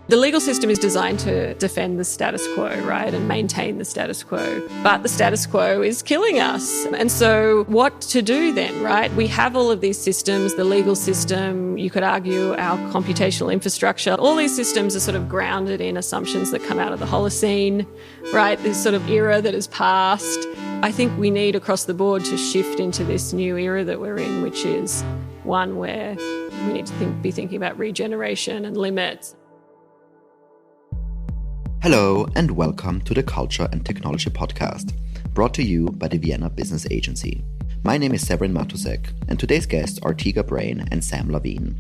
The legal system is designed to defend the status quo, right, and maintain the status quo. But the status quo is killing us. And so what to do then, right? We have all of these systems, the legal system, you could argue our computational infrastructure. All these systems are sort of grounded in assumptions that come out of the Holocene, right? This sort of era that has passed. I think we need across the board to shift into this new era that we're in, which is one where we need to be thinking about regeneration and limits. Hello and welcome to the Culture and Technology Podcast, brought to you by the Vienna Business Agency. My name is Severin Matusek, and today's guests are Tega and Sam Lavigne.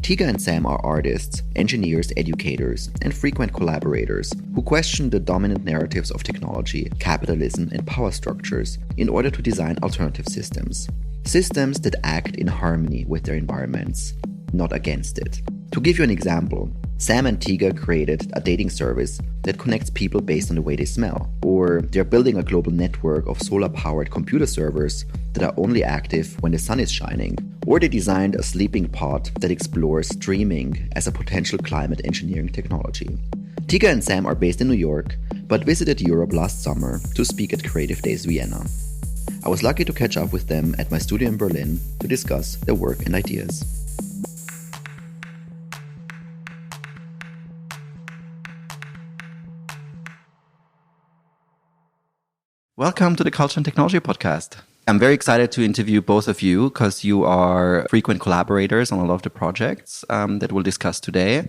Tega and Sam are artists, engineers, educators, and frequent collaborators who question the dominant narratives of technology, capitalism, and power structures in order to design alternative systems. Systems that act in harmony with their environments, not against it. To give you an example, Sam and Tega created a dating service that connects people based on the way they smell. Or they're building a global network of solar-powered computer servers that are only active when the sun is shining. Or they designed a sleeping pod that explores dreaming as a potential climate engineering technology. Tega and Sam are based in New York, but visited Europe last summer to speak at Creative Days Vienna. I was lucky to catch up with them at my studio in Berlin to discuss their work and ideas. Welcome to the Culture and Technology Podcast. I'm very excited to interview both of you because you are frequent collaborators on a lot of the projects that we'll discuss today.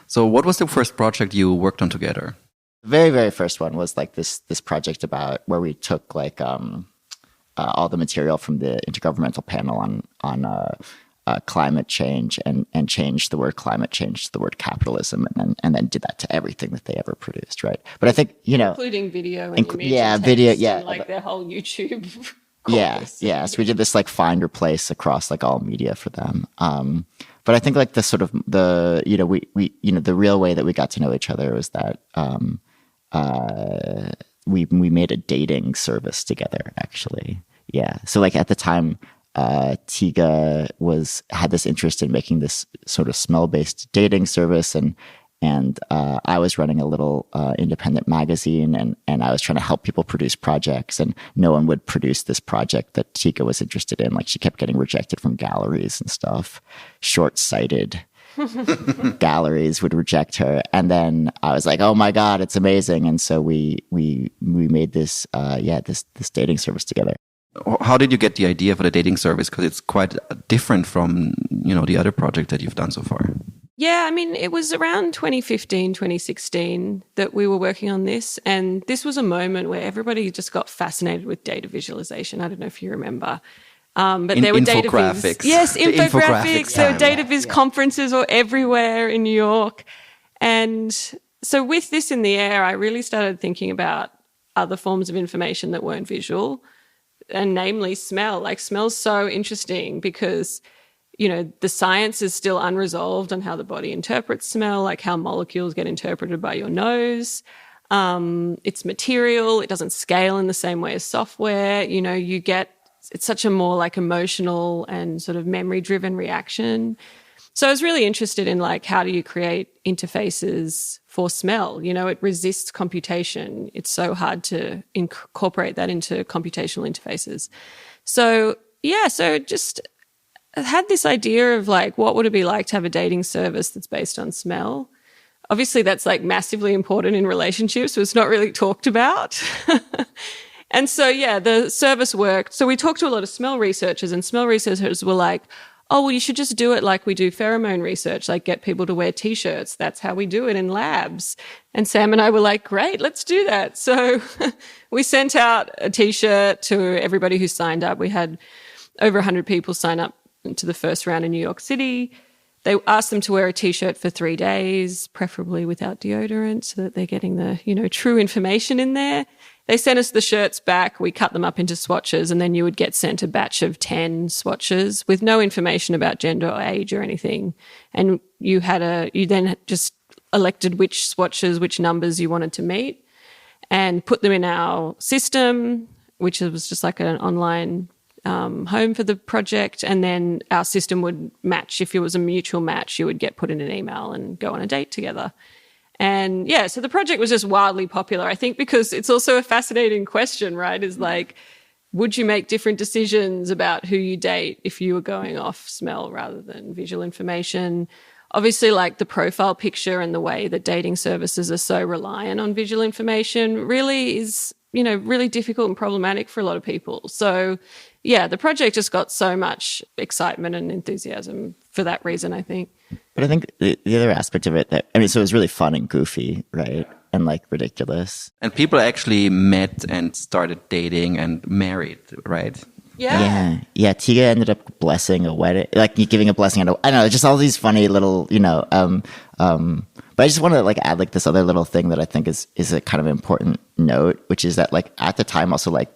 So what was the first project you worked on together? The very first one was like this project about where we took like all the material from the Intergovernmental Panel on climate change and changed the word climate change to the word capitalism and then did that to everything that they ever produced, right? But I think, including video and image and video, text yeah. And like their whole YouTube corpus. Yeah. So we did this like find replace across like all media for them. But I think like the sort of the real way that we got to know each other was that we made a dating service together, actually. Yeah. So like at the time, Tega had this interest in making this sort of smell-based dating service, and I was running a little independent magazine, and I was trying to help people produce projects, and no one would produce this project that Tega was interested in. Like she kept getting rejected from galleries and stuff. Short-sighted galleries would reject her, and then I was like, "Oh my God, it's amazing!" And so we made this this dating service together. How did you get the idea for the dating service? Because it's quite different from, the other project that you've done so far. Yeah, I mean, it was around 2015, 2016 that we were working on this. And this was a moment where everybody just got fascinated with data visualization. I don't know if you remember. But there were data viz. Yes, infographics. There were data viz conferences were everywhere in New York. And so with this in the air, I really started thinking about other forms of information that weren't visual. And namely smell. Like smell's so interesting because, the science is still unresolved on how the body interprets smell, like how molecules get interpreted by your nose. It's material. It doesn't scale in the same way as software. It's such a more like emotional and sort of memory-driven reaction. So I was really interested in like, how do you create interfaces for smell? It resists computation. It's so hard to incorporate that into computational interfaces. So just had this idea of like, what would it be like to have a dating service that's based on smell? Obviously, that's like massively important in relationships, so it's not really talked about. And so, the service worked. So we talked to a lot of smell researchers, and smell researchers were like, oh, well, you should just do it like we do pheromone research, like get people to wear T-shirts. That's how we do it in labs. And Sam and I were like, great, let's do that. So we sent out a T-shirt to everybody who signed up. We had over 100 people sign up to the first round in New York City. They asked them to wear a T-shirt for 3 days, preferably without deodorant, so that they're getting the, true information in there. They sent us the shirts back. We cut them up into swatches, and then you would get sent a batch of 10 swatches with no information about gender or age or anything. And you then just elected which swatches, which numbers you wanted to meet, and put them in our system, which was just like an online home for the project. And then our system would match. If it was a mutual match, you would get put in an email and go on a date together. And yeah, so the project was just wildly popular, I think, because it's also a fascinating question, right? Is like, would you make different decisions about who you date if you were going off smell rather than visual information? Obviously, like the profile picture and the way that dating services are so reliant on visual information really is, really difficult and problematic for a lot of people. So yeah, the project just got so much excitement and enthusiasm for that reason, I think. But I think the other aspect of it so it was really fun and goofy, right? And like ridiculous. And people actually met and started dating and married, right? Yeah. Yeah. Tega ended up blessing a wedding, like giving a blessing. I don't know, just all these funny little, but I just want to like add like this other little thing that I think is a kind of important note, which is that like at the time also like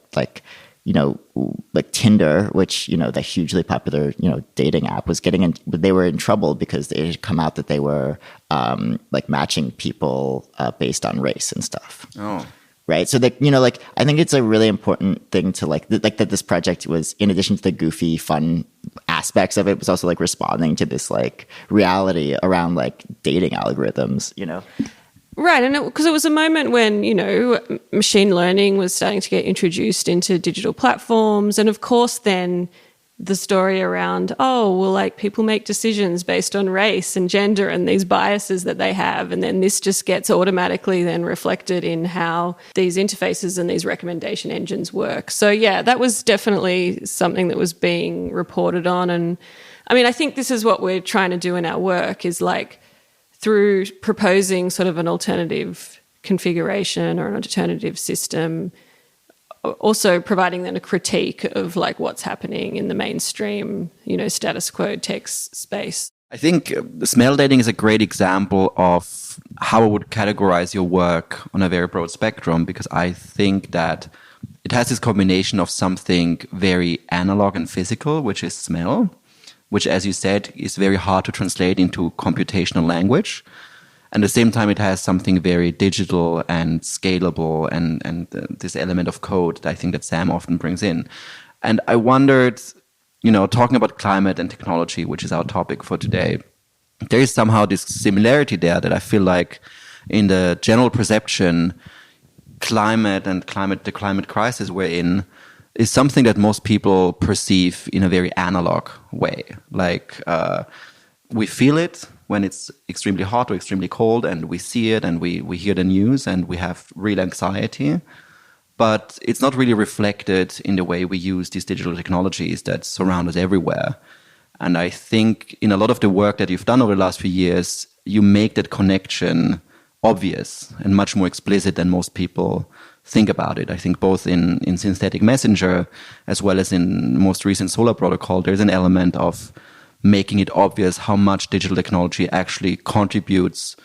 Tinder, which, the hugely popular, dating app they were in trouble because it had come out that they were like matching people based on race and stuff. Oh. Right. So that, I think it's a really important thing to that this project was, in addition to the goofy, fun aspects of it, was also like responding to this like reality around like dating algorithms, Right. And because it was a moment when, machine learning was starting to get introduced into digital platforms. And of course, then the story around, people make decisions based on race and gender and these biases that they have. And then this just gets automatically then reflected in how these interfaces and these recommendation engines work. So yeah, that was definitely something that was being reported on. And I mean, I think this is what we're trying to do in our work, is like through proposing sort of an alternative configuration or an alternative system, also providing then a critique of like what's happening in the mainstream, status quo tech space. I think smell dating is a great example of how I would categorize your work on a very broad spectrum, because I think that it has this combination of something very analog and physical, which is smell, which, as you said, is very hard to translate into computational language. And at the same time, it has something very digital and scalable and this element of code that I think that Sam often brings in. And I wondered, talking about climate and technology, which is our topic for today, there is somehow this similarity there that I feel like in the general perception, climate and the climate crisis we're in is something that most people perceive in a very analog way. Like we feel it when it's extremely hot or extremely cold, and we see it and we hear the news and we have real anxiety. But it's not really reflected in the way we use these digital technologies that surround us everywhere. And I think in a lot of the work that you've done over the last few years, you make that connection obvious and much more explicit than most people think about it. I think both in Synthetic Messenger as well as in most recent Solar Protocol, there's an element of making it obvious how much digital technology actually contributes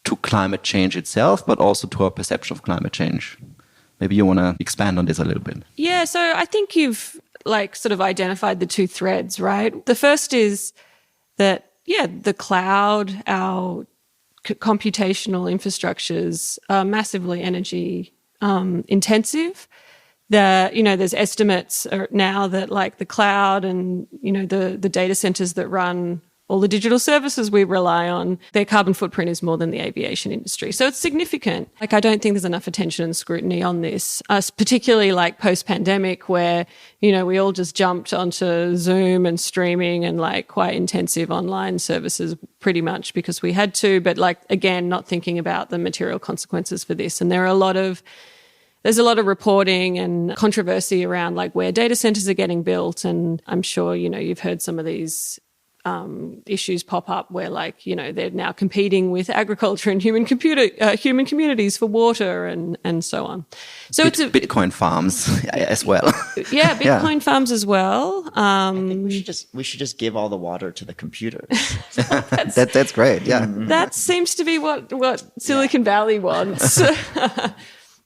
to climate change itself, but also to our perception of climate change. Maybe you want to expand on this a little bit. Yeah, so I think you've sort of identified the two threads, right? The first is that, the cloud, our computational infrastructures are massively energy intensive. There's estimates now that like the cloud and, the data centers that run all the digital services we rely on, their carbon footprint is more than the aviation industry. So it's significant. Like, I don't think there's enough attention and scrutiny on this, particularly like post-pandemic where, we all just jumped onto Zoom and streaming and like quite intensive online services pretty much because we had to, but like, again, not thinking about the material consequences for this. And there's a lot of reporting and controversy around like where data centers are getting built. And I'm sure, you've heard some of these issues pop up where like, they're now competing with agriculture and human communities for water and so on. So it's Bitcoin farms as well. Yeah, Bitcoin farms as well. I think we should just give all the water to the computers. That's great. Yeah. That seems to be what Silicon Valley wants.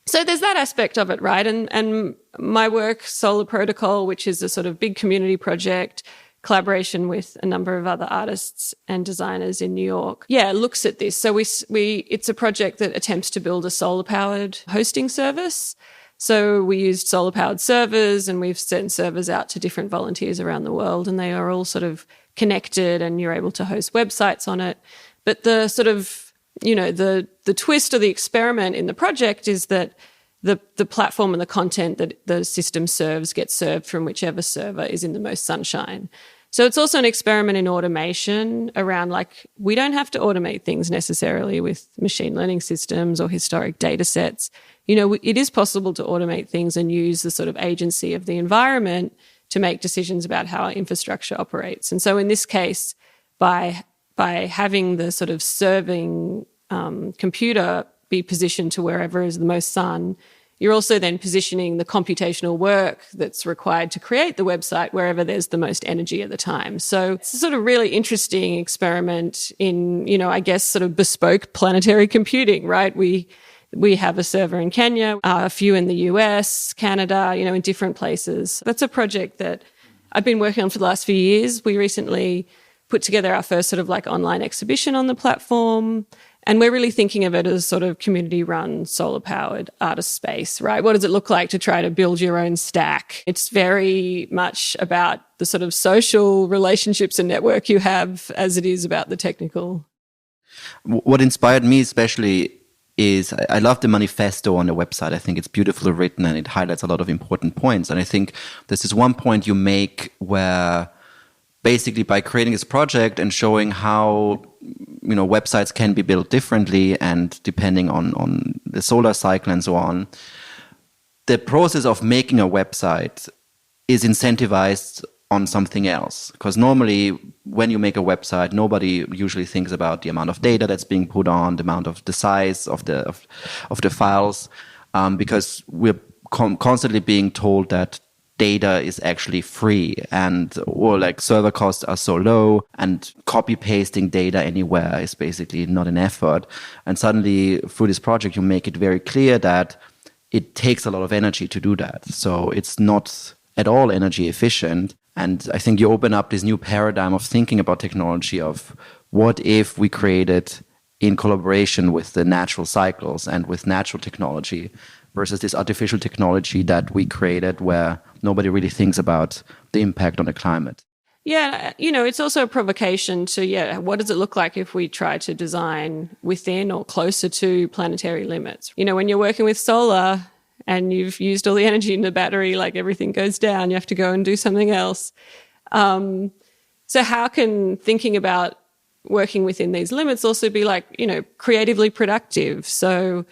So there's that aspect of it, right? And my work, Solar Protocol, which is a sort of big community project, collaboration with a number of other artists and designers in New York, looks at this. So it's a project that attempts to build a solar-powered hosting service. So we used solar-powered servers and we've sent servers out to different volunteers around the world, and they are all sort of connected and you're able to host websites on it. But the sort of the twist or the experiment in the project is that the platform and the content that the system serves gets served from whichever server is in the most sunshine. So it's also an experiment in automation around, like, we don't have to automate things necessarily with machine learning systems or historic data sets. It is possible to automate things and use the sort of agency of the environment to make decisions about how our infrastructure operates. And so in this case, by having the sort of serving computer be positioned to wherever is the most sun, you're also then positioning the computational work that's required to create the website wherever there's the most energy at the time. So it's a sort of really interesting experiment in, I guess, sort of bespoke planetary computing, right? We have a server in Kenya, a few in the US, Canada, in different places. That's a project that I've been working on for the last few years. We recently put together our first sort of like online exhibition on the platform. And we're really thinking of it as sort of community-run, solar-powered artist space, right? What does it look like to try to build your own stack? It's very much about the sort of social relationships and network you have as it is about the technical. What inspired me especially is I love the manifesto on the website. I think it's beautifully written and it highlights a lot of important points. And I think there's this one point you make where basically by creating this project and showing how websites can be built differently and depending on the solar cycle and so on, the process of making a website is incentivized on something else. Because normally when you make a website, nobody usually thinks about the amount of data that's being put on, the size of the files, because we're constantly being told that data is actually free or like server costs are so low and copy pasting data anywhere is basically not an effort. And suddenly through this project, you make it very clear that it takes a lot of energy to do that. So it's not at all energy efficient. And I think you open up this new paradigm of thinking about technology of what if we created in collaboration with the natural cycles and with natural technology versus this artificial technology that we created where nobody really thinks about the impact on the climate. Yeah, it's also a provocation to, what does it look like if we try to design within or closer to planetary limits? When you're working with solar and you've used all the energy in the battery, like everything goes down, you have to go and do something else. So how can thinking about working within these limits also be like, creatively productive? So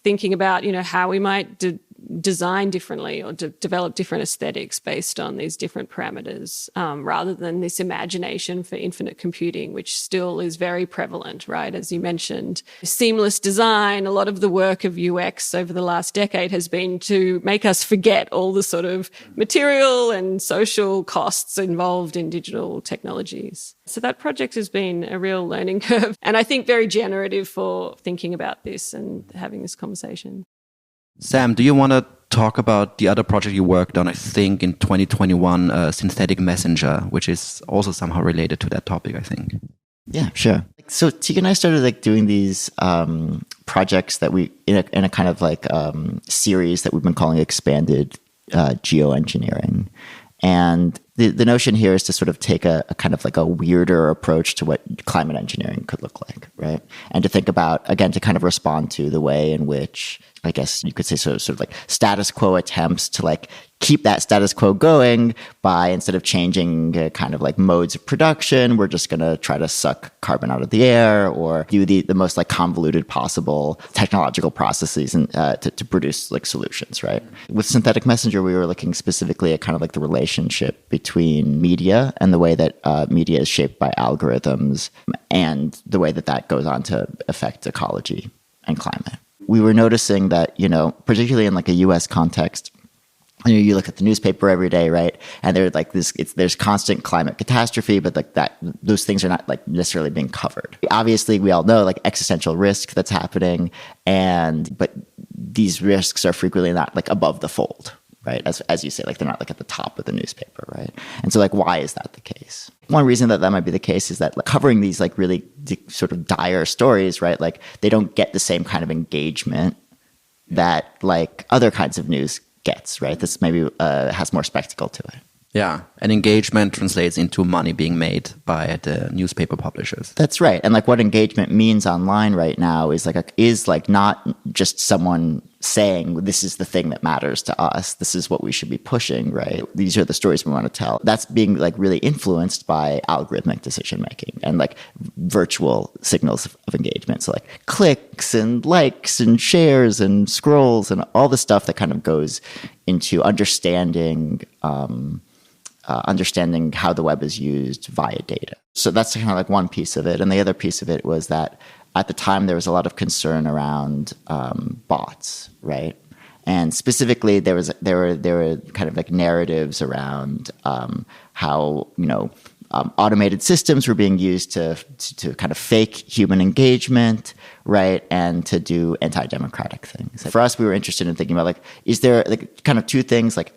thinking about, how we might design differently or develop different aesthetics based on these different parameters, rather than this imagination for infinite computing, which still is very prevalent, right? As you mentioned, seamless design, a lot of the work of UX over the last decade has been to make us forget all the sort of material and social costs involved in digital technologies. So that project has been a real learning curve, and I think very generative for thinking about this and having this conversation. Sam, do you want to talk about the other project you worked on, I think in 2021, Synthetic Messenger, which is also somehow related to that topic, I think? Yeah, sure. So Tega and I started doing these projects that we, in a kind of series that we've been calling expanded geoengineering. And the notion here is to sort of take a kind of a weirder approach to what climate engineering could look like, right? And to think about, again, to kind of respond to the way in which, I guess you could say sort of status quo attempts to keep that status quo going by, instead of changing kind of modes of production, we're just going to try to suck carbon out of the air or do the most convoluted possible technological processes and to produce solutions, right? With Synthetic Messenger, we were looking specifically at kind of the relationship between media and the way that media is shaped by algorithms and the way that goes on to affect ecology and climate. We were noticing that, particularly in a US context, you look at the newspaper every day, right? And there's constant climate catastrophe, but those things are not necessarily being covered. Obviously, we all know existential risk that's happening, but these risks are frequently not above the fold, right? As you say, they're not at the top of the newspaper, right? And so why is that the case? One reason that might be the case is that covering these really sort of dire stories, right? They don't get the same kind of engagement that other kinds of news gets, right? This maybe has more spectacle to it. Yeah, and engagement translates into money being made by the newspaper publishers. That's right. And like what engagement means online right now is like not just someone saying this is the thing that matters to us. This is what we should be pushing, right? These are the stories we want to tell. That's being like really influenced by algorithmic decision making and like virtual signals of engagement. So like clicks and likes and shares and scrolls and all the stuff that kind of goes into understanding how the web is used via data. So that's kind of like one piece of it. And the other piece of it was that at the time there was a lot of concern around bots, right? And specifically, there were kind of like narratives around how automated systems were being used to kind of fake human engagement, right, and to do anti-democratic things. For us, we were interested in thinking about like, is there like kind of two things, like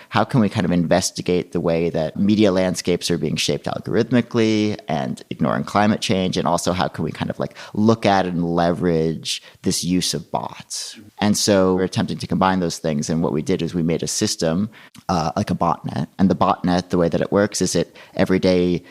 how can we kind of investigate the way that media landscapes are being shaped algorithmically and ignoring climate change, and also how can we kind of like look at and leverage this use of bots? And so we're attempting to combine those things. And what we did is we made a system like a botnet. And the botnet, the way that it works is it every day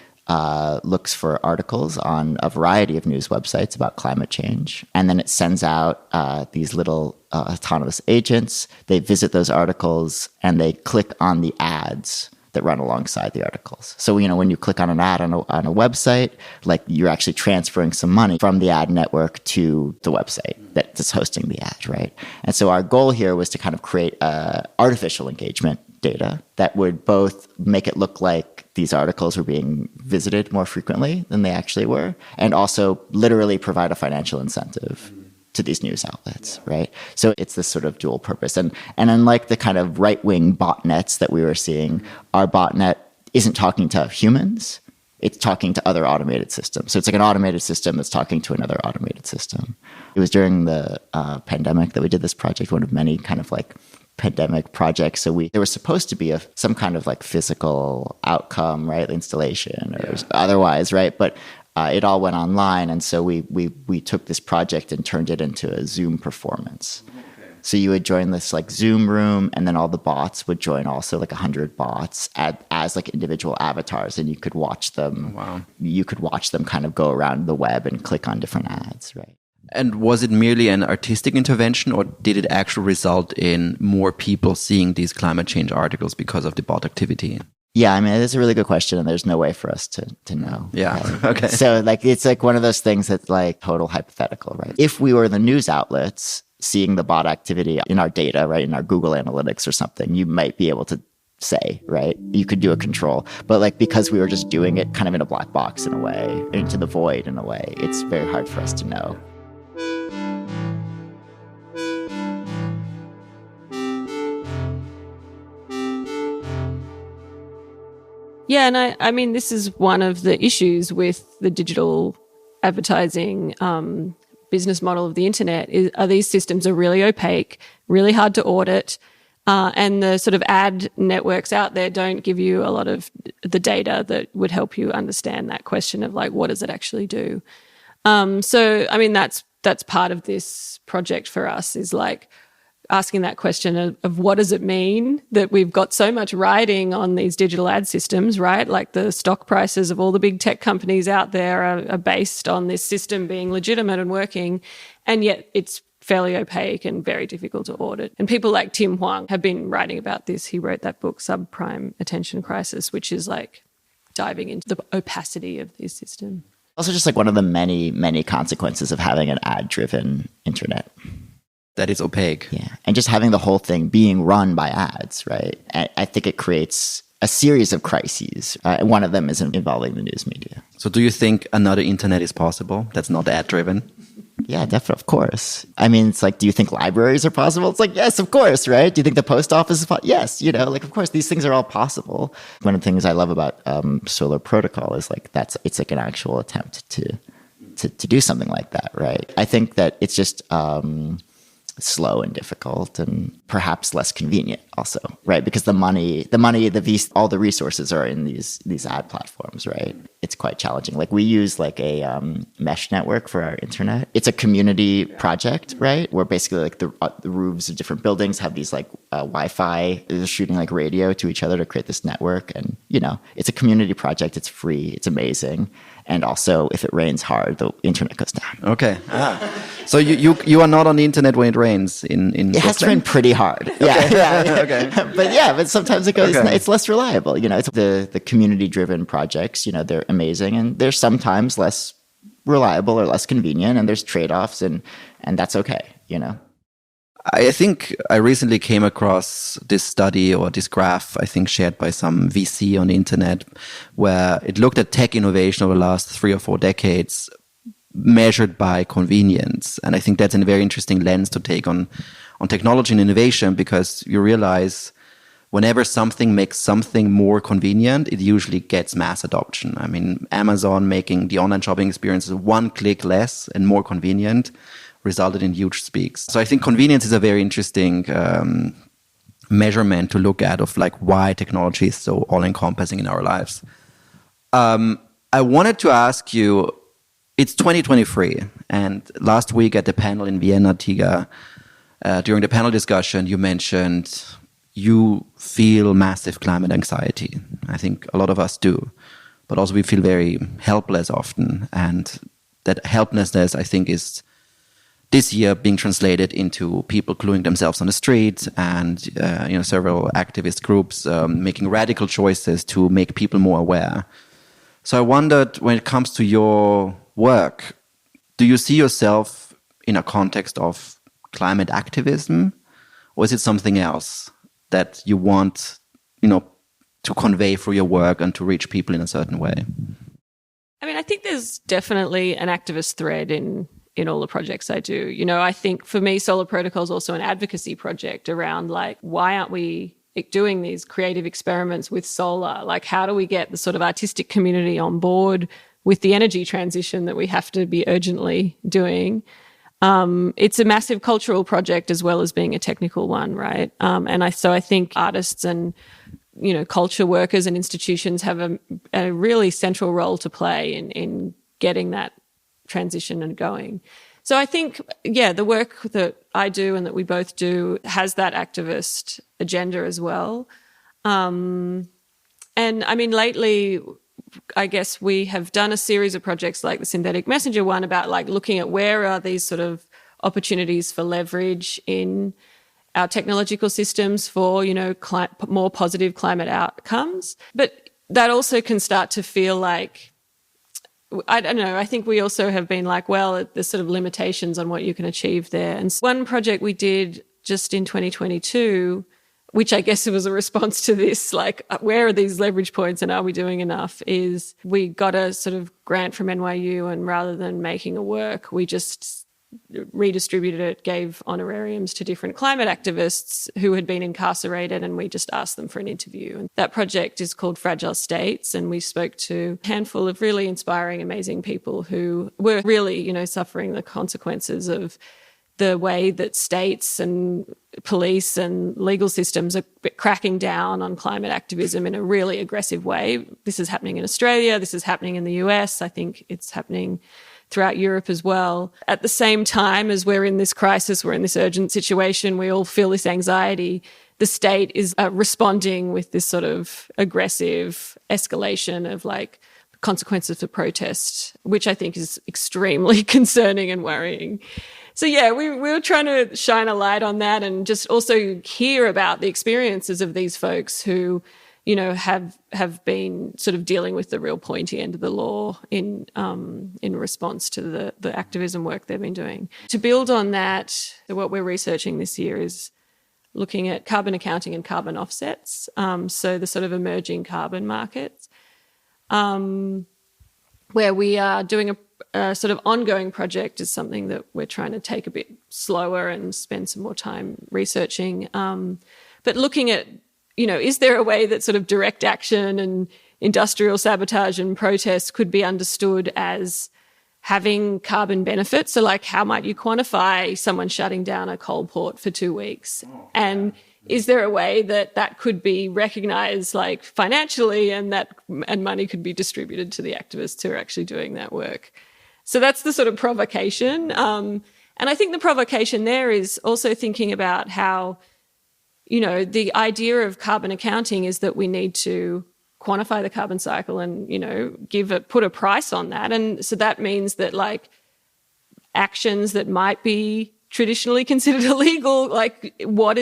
looks for articles on a variety of news websites about climate change. And then it sends out these little autonomous agents. They visit those articles and they click on the ads that run alongside the articles. So, when you click on an ad on a website, like you're actually transferring some money from the ad network to the website that's hosting the ad, right? And so our goal here was to kind of create artificial engagement data that would both make it look like these articles were being visited more frequently than they actually were, and also literally provide a financial incentive to these news outlets, right? So it's this sort of dual purpose. And unlike the kind of right-wing botnets that we were seeing, our botnet isn't talking to humans, it's talking to other automated systems. So it's like an automated system that's talking to another automated system. It was during the pandemic that we did this project, one of many kind of like pandemic projects. So there was supposed to be some kind of like physical outcome, right? Installation or otherwise, right? But it all went online. And so we took this project and turned it into a Zoom performance. Okay. So you would join this like Zoom room, and then all the bots would join also, like 100 bots as like individual avatars, and you could watch them. Oh, wow. You could watch them kind of go around the web and click on different ads, right? And was it merely an artistic intervention, or did it actually result in more people seeing these climate change articles because of the bot activity? Yeah, I mean, that's a really good question, and there's no way for us to know. Yeah, right? Okay. So like, it's like one of those things that's like total hypothetical, right? If we were the news outlets seeing the bot activity in our data, right, in our Google Analytics or something, you might be able to say, right, you could do a control. But like, because we were just doing it kind of in a black box in a way, into the void in a way, it's very hard for us to know. Yeah, and I mean, this is one of the issues with the digital advertising business model of the internet. These systems are really opaque, really hard to audit, and the sort of ad networks out there don't give you a lot of the data that would help you understand that question of like, what does it actually do? So, I mean, that's part of this project for us, is like asking that question of what does it mean that we've got so much riding on these digital ad systems, right? Like the stock prices of all the big tech companies out there are based on this system being legitimate and working, and yet it's fairly opaque and very difficult to audit. And people like Tim Huang have been writing about this. He wrote that book, Subprime Attention Crisis, which is like diving into the opacity of this system. Also just like one of the many, many consequences of having an ad-driven internet. That is opaque. Yeah. And just having the whole thing being run by ads, right? I think it creates a series of crises. One of them is involving the news media. So do you think another internet is possible that's not ad-driven? Yeah, definitely. Of course. I mean, it's like, do you think libraries are possible? It's like, yes, of course, right? Do you think the post office is possible? Yes, like, of course, these things are all possible. One of the things I love about Solar Protocol is like, it's like an actual attempt to do something like that, right? I think that it's just, slow and difficult and perhaps less convenient also, right? Because the money, all the resources are in these ad platforms, right? It's quite challenging. Like we use like a mesh network for our internet. It's a community project, right? Where basically like the roofs of different buildings have these like Wi-Fi, they're shooting like radio to each other to create this network. And, it's a community project. It's free. It's amazing. And also, if it rains hard, the internet goes down. Okay. So you are not on the internet when it rains in It has to rain pretty hard. Yeah. Okay. But sometimes it goes. Okay. It's less reliable. It's the community-driven projects. They're amazing, and they're sometimes less reliable or less convenient, and there's trade-offs, and that's okay. I think I recently came across this study or this graph, I think shared by some VC on the internet, where it looked at tech innovation over the last 3 or 4 decades measured by convenience. And I think that's a very interesting lens to take on technology and innovation, because you realize whenever something makes something more convenient, it usually gets mass adoption. I mean, Amazon making the online shopping experience 1 click less and more convenient resulted in huge speaks. So I think convenience is a very interesting measurement to look at of like why technology is so all-encompassing in our lives. I wanted to ask you, it's 2023, and last week at the panel in Vienna, Tega, during the panel discussion, you mentioned you feel massive climate anxiety. I think a lot of us do, but also we feel very helpless often. And that helplessness, I think, is this year being translated into people gluing themselves on the street and several activist groups making radical choices to make people more aware. So I wondered, when it comes to your work, do you see yourself in a context of climate activism, or is it something else that you want, to convey through your work and to reach people in a certain way? I mean, I think there's definitely an activist thread in all the projects I do. I think for me, Solar Protocol is also an advocacy project around like, why aren't we doing these creative experiments with solar? Like, how do we get the sort of artistic community on board with the energy transition that we have to be urgently doing? It's a massive cultural project as well as being a technical one, right? So I think artists and culture workers and institutions have a really central role to play in getting that transition and going. So I think, the work that I do and that we both do has that activist agenda as well. And I mean, lately, I guess we have done a series of projects like the synthetic messenger one about like looking at where are these sort of opportunities for leverage in our technological systems for, more positive climate outcomes. But that also can start to feel like, I don't know, I think we also have been like, well, there's sort of limitations on what you can achieve there. And one project we did just in 2022, which I guess was a response to this, like, where are these leverage points and are we doing enough, is we got a sort of grant from NYU, and rather than making a work, we just redistributed it, gave honorariums to different climate activists who had been incarcerated, and we just asked them for an interview. And that project is called Fragile States, and we spoke to a handful of really inspiring, amazing people who were really, suffering the consequences of the way that states and police and legal systems are cracking down on climate activism in a really aggressive way. This is happening in Australia. This is happening in the US. I think it's happening throughout Europe as well. At the same time as we're in this crisis, we're in this urgent situation, we all feel this anxiety, the state is responding with this sort of aggressive escalation of like consequences for protest, which I think is extremely concerning and worrying. So we were trying to shine a light on that and just also hear about the experiences of these folks who, have been sort of dealing with the real pointy end of the law in response to the activism work they've been doing. To build on that, what we're researching this year is looking at carbon accounting and carbon offsets, so the sort of emerging carbon markets, where we are doing a sort of ongoing project is something that we're trying to take a bit slower and spend some more time researching. But looking at, is there a way that sort of direct action and industrial sabotage and protest could be understood as having carbon benefits. So like, how might you quantify someone shutting down a coal port for 2 weeks? And is there a way that that could be recognized like financially and money could be distributed to the activists who are actually doing that work? So that's the sort of provocation. And I think the provocation there is also thinking about how, you know, the idea of carbon accounting is that we need to quantify the carbon cycle and, you know, put a price on that. And so that means that like actions that might be traditionally considered illegal, like how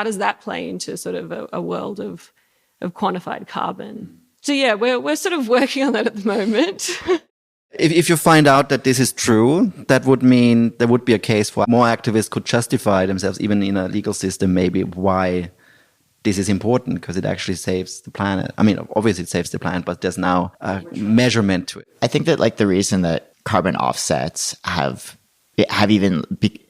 does that play into sort of a world of quantified carbon? So yeah, we're sort of working on that at the moment. If you find out that this is true, that would mean there would be a case for more activists could justify themselves, even in a legal system, maybe why this is important, because it actually saves the planet. I mean, obviously it saves the planet, but there's now a measurement to it. I think that like the reason that carbon offsets have even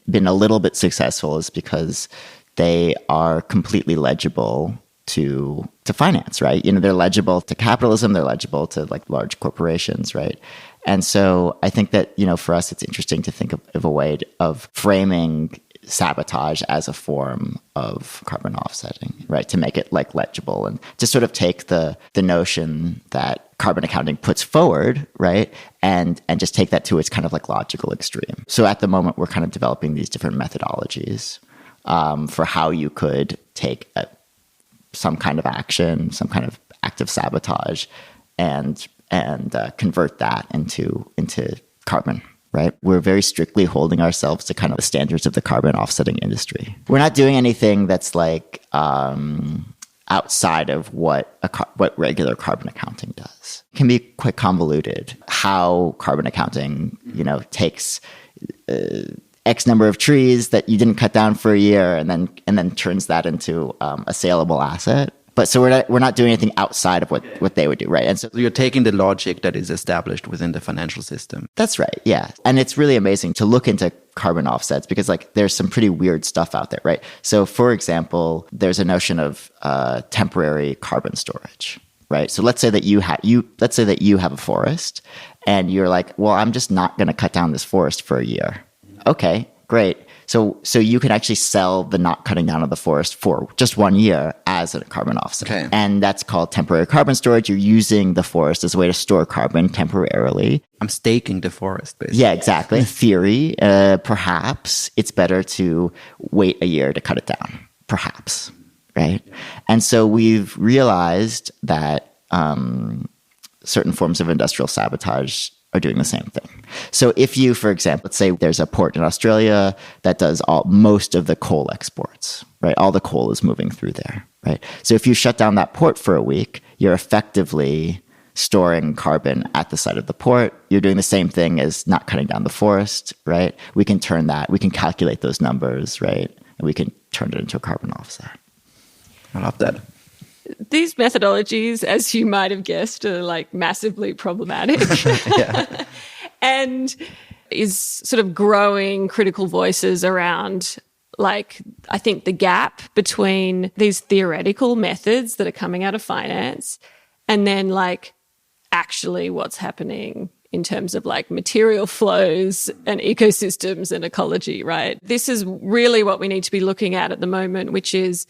been a little bit successful is because they are completely legible to finance, right? You know, they're legible to capitalism, they're legible to like large corporations, right? And so I think that, you know, for us, it's interesting to think of a way of framing sabotage as a form of carbon offsetting, right? To make it like legible and to sort of take the notion that carbon accounting puts forward, right? And just take that to its kind of like logical extreme. So at the moment, we're kind of developing these different methodologies for how you could take some kind of action, some kind of active sabotage and convert that into carbon, right? We're very strictly holding ourselves to kind of the standards of the carbon offsetting industry. We're not doing anything that's like outside of what regular carbon accounting does. It can be quite convoluted how carbon accounting, you know, takes X number of trees that you didn't cut down for a year and then turns that into a saleable asset. But so we're not doing anything outside of what they would do, right? And so you're taking the logic that is established within the financial system. That's right, yeah. And it's really amazing to look into carbon offsets because like there's some pretty weird stuff out there, right? So for example, there's a notion of temporary carbon storage, right? So let's say that you have a forest and you're like, well, I'm just not going to cut down this forest for a year. Okay, great. So you can actually sell the not cutting down of the forest for just 1 year as a carbon offset. Okay. And that's called temporary carbon storage. You're using the forest as a way to store carbon temporarily. I'm staking the forest, basically. Yeah, exactly. In theory, perhaps it's better to wait a year to cut it down. Perhaps, right? And so we've realized that certain forms of industrial sabotage are doing the same thing. So if you, for example, let's say there's a port in Australia that does most of the coal exports, right? All the coal is moving through there, right? So if you shut down that port for a week, you're effectively storing carbon at the site of the port. You're doing the same thing as not cutting down the forest, right? We can calculate those numbers, right? And we can turn it into a carbon offset. I love that. These methodologies, as you might have guessed, are like massively problematic. Yeah. And is sort of growing critical voices around, like, I think the gap between these theoretical methods that are coming out of finance and then like actually what's happening in terms of like material flows and ecosystems and ecology, right? This is really what we need to be looking at the moment, which is,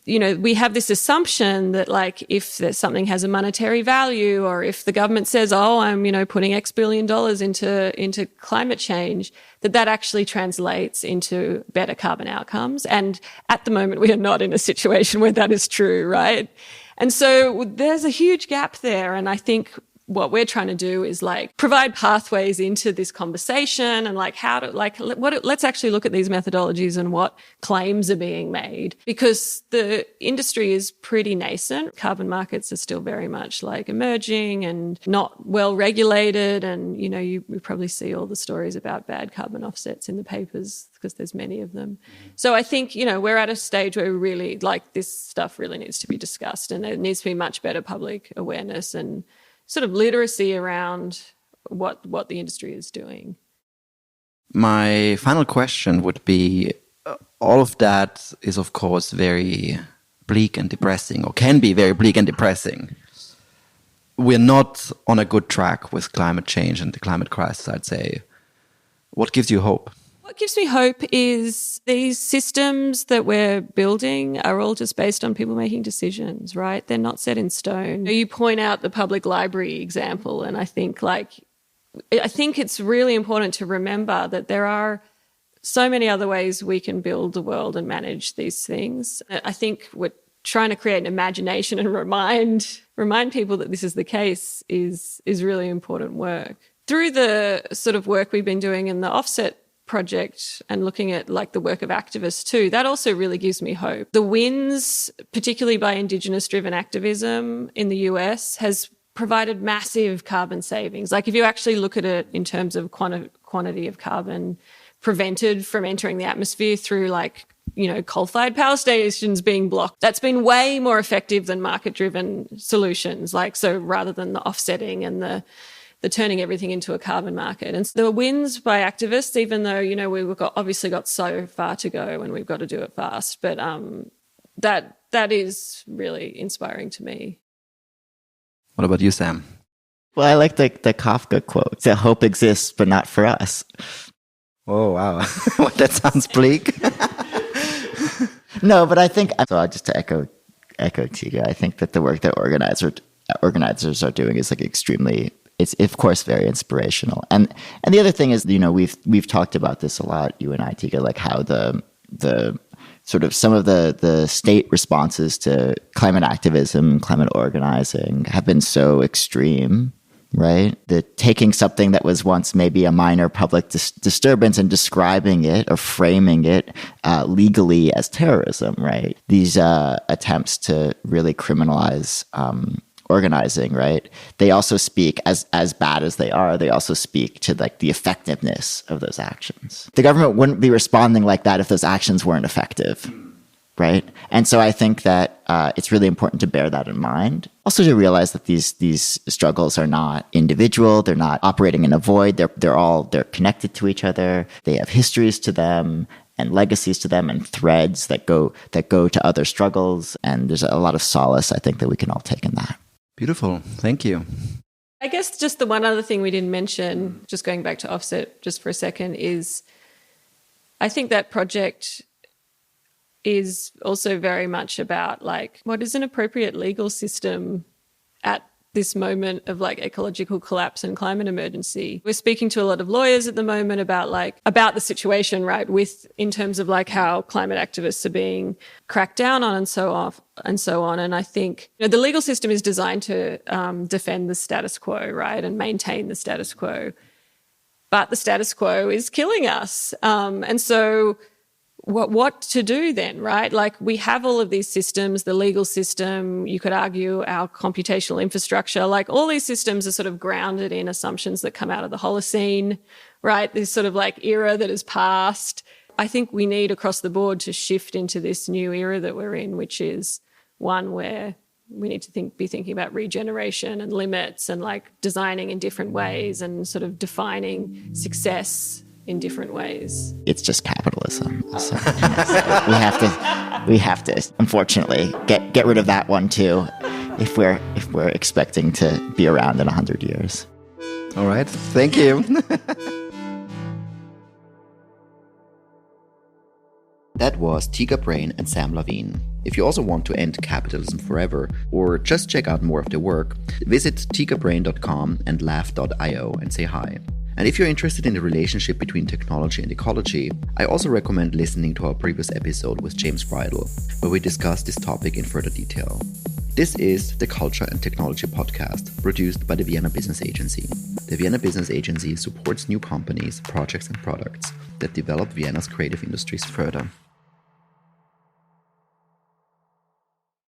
you know, we have this assumption that like if there's something has a monetary value or if the government says, oh, I'm, you know, putting X billion dollars into climate change, that actually translates into better carbon outcomes. And at the moment, we are not in a situation where that is true, right? And so there's a huge gap there. And I think what we're trying to do is like provide pathways into this conversation and like how to let's actually look at these methodologies and what claims are being made, because the industry is pretty nascent. Carbon markets are still very much like emerging and not well regulated. And, you know, you probably see all the stories about bad carbon offsets in the papers because there's many of them. So I think, you know, we're at a stage where we really like this stuff really needs to be discussed and there needs to be much better public awareness and sort of literacy around what the industry is doing. My final question would be, all of that is, of course, very bleak and depressing, or can be very bleak and depressing. we're not on a good track with climate change and the climate crisis, I'd say. What gives you hope? What gives me hope is these systems that we're building are all just based on people making decisions, right? They're not set in stone. You point out the public library example, and I think it's really important to remember that there are so many other ways we can build the world and manage these things. I think we're trying to create an imagination and remind people that this is the case is really important work. Through the sort of work we've been doing in the Offset project and looking at like the work of activists too, that also really gives me hope. The wins, particularly by Indigenous-driven activism in the US, has provided massive carbon savings. Like if you actually look at it in terms of quantity of carbon prevented from entering the atmosphere through coal-fired power stations being blocked, that's been way more effective than market-driven solutions. So rather than the offsetting and the turning everything into a carbon market. And so there were wins by activists, even though, we've obviously got so far to go and we've got to do it fast. But that is really inspiring to me. What about you, Sam? Well, I like the Kafka quote, that hope exists, but not for us. Oh, wow. That sounds bleak. No, but I think, so just to echo Tega, I think that the work that organizers are doing is extremely, it's of course very inspirational. And the other thing is, we've talked about this a lot, you and I, Tega, how the sort of some of the state responses to climate activism, climate organizing have been so extreme, right? The taking something that was once maybe a minor public disturbance and describing it or framing it legally as terrorism, right? These attempts to really criminalize organizing, right? They also speak, as bad as they are, they also speak to the effectiveness of those actions. The government wouldn't be responding like that if those actions weren't effective, right? And so I think that it's really important to bear that in mind. Also to realize that these struggles are not individual, they're not operating in a void, they're connected to each other, they have histories to them and legacies to them and threads that go to other struggles. And there's a lot of solace, I think, that we can all take in that. Beautiful. Thank you. I guess just the one other thing we didn't mention, just going back to Offset just for a second, is I think that project is also very much about what is an appropriate legal system at this moment of ecological collapse and climate emergency. We're speaking to a lot of lawyers at the moment about the situation, right, in terms of how climate activists are being cracked down on and so on. And I think the legal system is designed to defend the status quo, right, and maintain the status quo. But the status quo is killing us. And so what to do then, right? We have all of these systems, the legal system, you could argue our computational infrastructure, all these systems are sort of grounded in assumptions that come out of the Holocene, right? This sort of era that has passed. I think we need across the board to shift into this new era that we're in, which is one where we need to be thinking about regeneration and limits and designing in different ways and sort of defining success in different ways. It's just capitalism. So we have to unfortunately get rid of that one too, if we're expecting to be around in 100 years. All right. Thank you. That was Tega Brain and Sam Lavigne. If you also want to end capitalism forever, or just check out more of their work, visit tegabrain.com and laugh.io and say hi. And if you're interested in the relationship between technology and ecology, I also recommend listening to our previous episode with James Bridle, where we discuss this topic in further detail. This is the Culture and Technology podcast, produced by the Vienna Business Agency. The Vienna Business Agency supports new companies, projects, and products that develop Vienna's creative industries further.